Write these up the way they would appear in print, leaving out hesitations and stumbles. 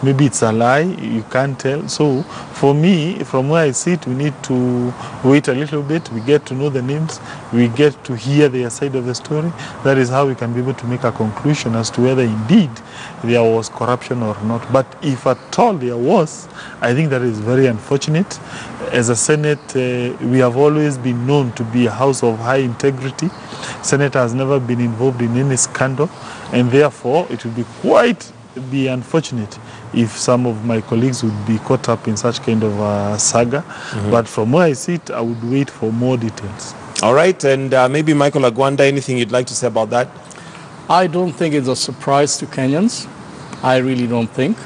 maybe it's a lie, you can't tell. So for me, from where I sit, we need to wait a little bit. We get to know the names, we get to hear their side of the story. That is how we can be able to make a conclusion as to whether indeed there was corruption or not. But if at all there was, I think that is very unfortunate. As a Senate, we have always been known to be a house of high integrity. Senate has never been involved in any scandal, and therefore it would be quite unfortunate if some of my colleagues would be caught up in such kind of a saga. But from where I sit, I would wait for more details. All right, and maybe Michael Agwanda, anything you'd like to say about that? I don't think it's a surprise to Kenyans. I really don't think.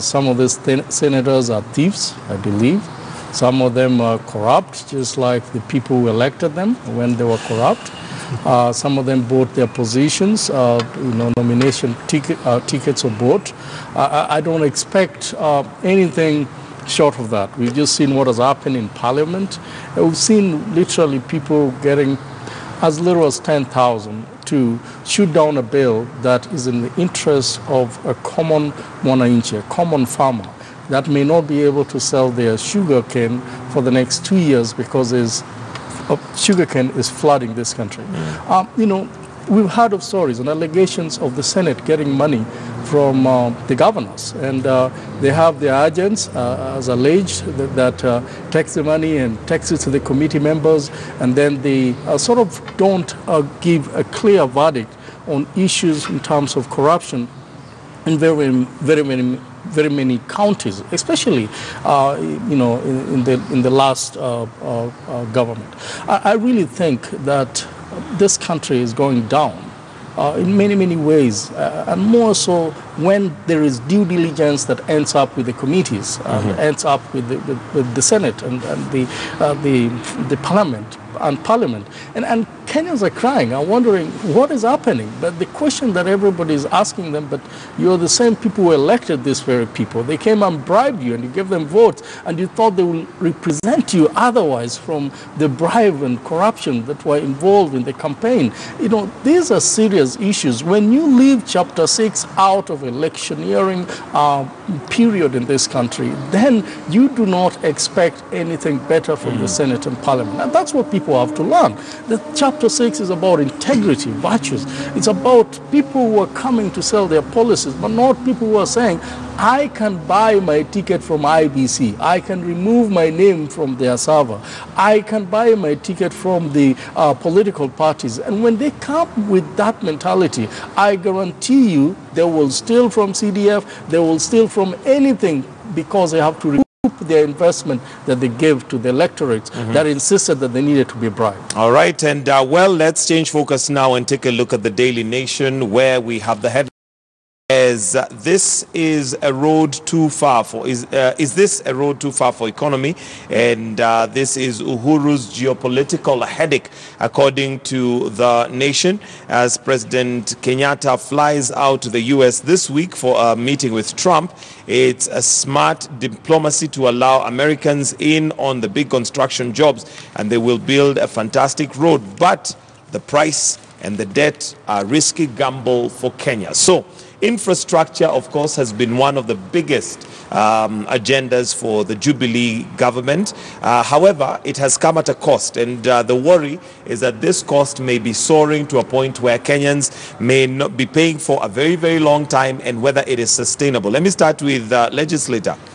Some of these senators are thieves, I believe. Some of them are corrupt, just like the people who elected them when they were corrupt. Some of them bought their positions, nomination tickets or both. I don't expect anything short of that. We've just seen what has happened in Parliament. We've seen literally people getting as little as 10,000 to shoot down a bill that is in the interest of a common mwananchi, a common farmer, that may not be able to sell their sugar cane for the next 2 years because sugarcane is flooding this country. We've heard of stories and allegations of the Senate getting money from the governors, and they have their agents, as alleged, that takes the money and takes it to the committee members, and then they sort of don't give a clear verdict on issues in terms of corruption in very many counties, especially in the last government. I really think that this country is going down in many ways, and more so when there is due diligence that ends up with the committees, ends up with the Senate and the Parliament. And Kenyans are crying, are wondering what is happening. But the question that everybody is asking them, but you're the same people who elected these very people. They came and bribed you and you gave them votes, and you thought they will represent you otherwise from the bribe and corruption that were involved in the campaign. These are serious issues. When you leave Chapter 6 out of electioneering period in this country, then you do not expect anything better from the Senate and Parliament. And that's what people have to learn. The Chapter 6 is about integrity, virtues. It's about people who are coming to sell their policies, but not people who are saying, I can buy my ticket from IBC. I can remove my name from their server. I can buy my ticket from the political parties. And when they come with that mentality, I guarantee you they will steal from CDF, they will steal from anything, because they have to recoup their investment that they gave to the electorate that insisted that they needed to be bribed. All right, and let's change focus now and take a look at the Daily Nation, where we have the headline. This is a road too far for is this a road too far for economy? And this is Uhuru's geopolitical headache, according to the Nation, as President Kenyatta flies out to the US this week for a meeting with Trump. It's a smart diplomacy to allow Americans in on the big construction jobs, and they will build a fantastic road, but the price and the debt are a risky gamble for Kenya. So infrastructure, of course, has been one of the biggest agendas for the Jubilee government. However, it has come at a cost, and the worry is that this cost may be soaring to a point where Kenyans may not be paying for a very long time, and whether it is sustainable. Let me start with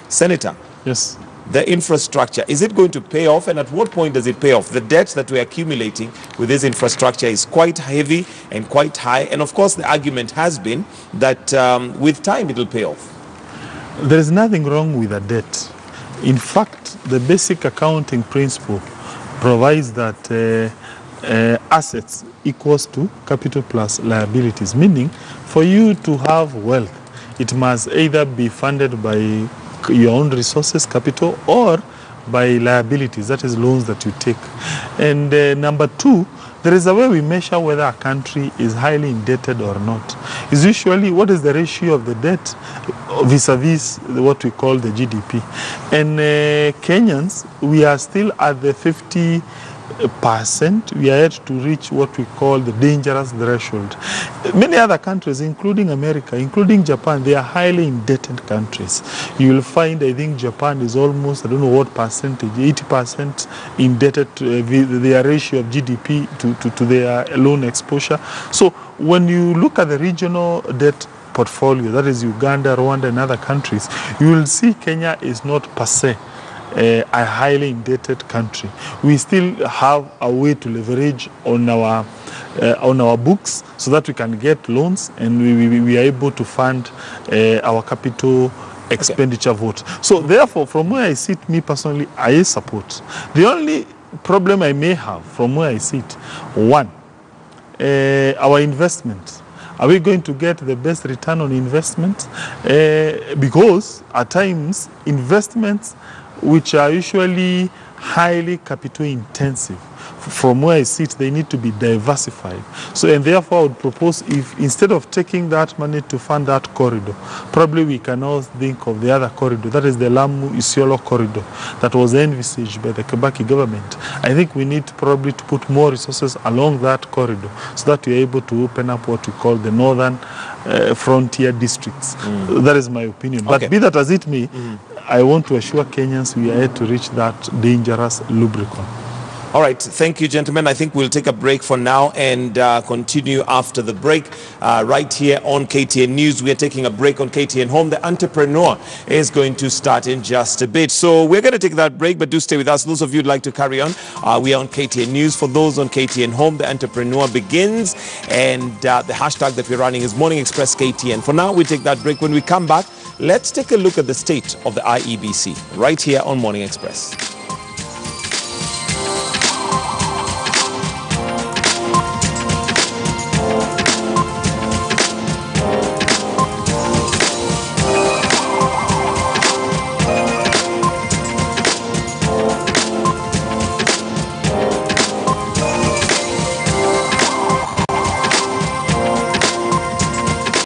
Senator. Yes. The infrastructure, is it going to pay off, and at what point does it pay off? The debt that we're accumulating with this infrastructure is quite heavy and quite high, and of course the argument has been that with time it will pay off. There is nothing wrong with a debt. In fact, the basic accounting principle provides that assets equals to capital plus liabilities, meaning for you to have wealth, it must either be funded by your own resources, capital, or by liabilities, that is loans that you take. And number two, there is a way we measure whether a country is highly indebted or not. It's usually what is the ratio of the debt vis-a-vis what we call the GDP. And Kenyans, we are still at the we are yet to reach what we call the dangerous threshold. Many other countries, including America, including Japan, they are highly indebted countries. You will find, I think Japan is almost, I don't know what percentage, 80% indebted to their ratio of GDP to their loan exposure. So when you look at the regional debt portfolio, that is Uganda, Rwanda, and other countries, you will see Kenya is not per se a highly indebted country. We still have a way to leverage on our books so that we can get loans and we are able to fund our capital expenditure vote. So therefore, from where I sit, me personally, I support. The only problem I may have from where I sit, one, our investment. Are we going to get the best return on investment? Because at times, investments which are usually highly capital intensive, from where I sit, they need to be diversified. So, and therefore I would propose, if instead of taking that money to fund that corridor, probably we can also think of the other corridor, that is the Lamu-Isiolo corridor that was envisaged by the Kebs government. I think we need probably to put more resources along that corridor so that we are able to open up what we call the northern frontier districts. That is my opinion. But be that as it may, I want to assure Kenyans we are yet to reach that dangerous lubricant. All right, thank you, gentlemen. I think we'll take a break for now and continue after the break right here on KTN News. We are taking a break on KTN Home. The Entrepreneur is going to start in just a bit. So we're going to take that break, but do stay with us. Those of you who'd like to carry on, we are on KTN News. For those on KTN Home, The Entrepreneur begins, and the hashtag that we're running is Morning Express KTN. For now, we take that break. When we come back, let's take a look at the state of the IEBC right here on Morning Express.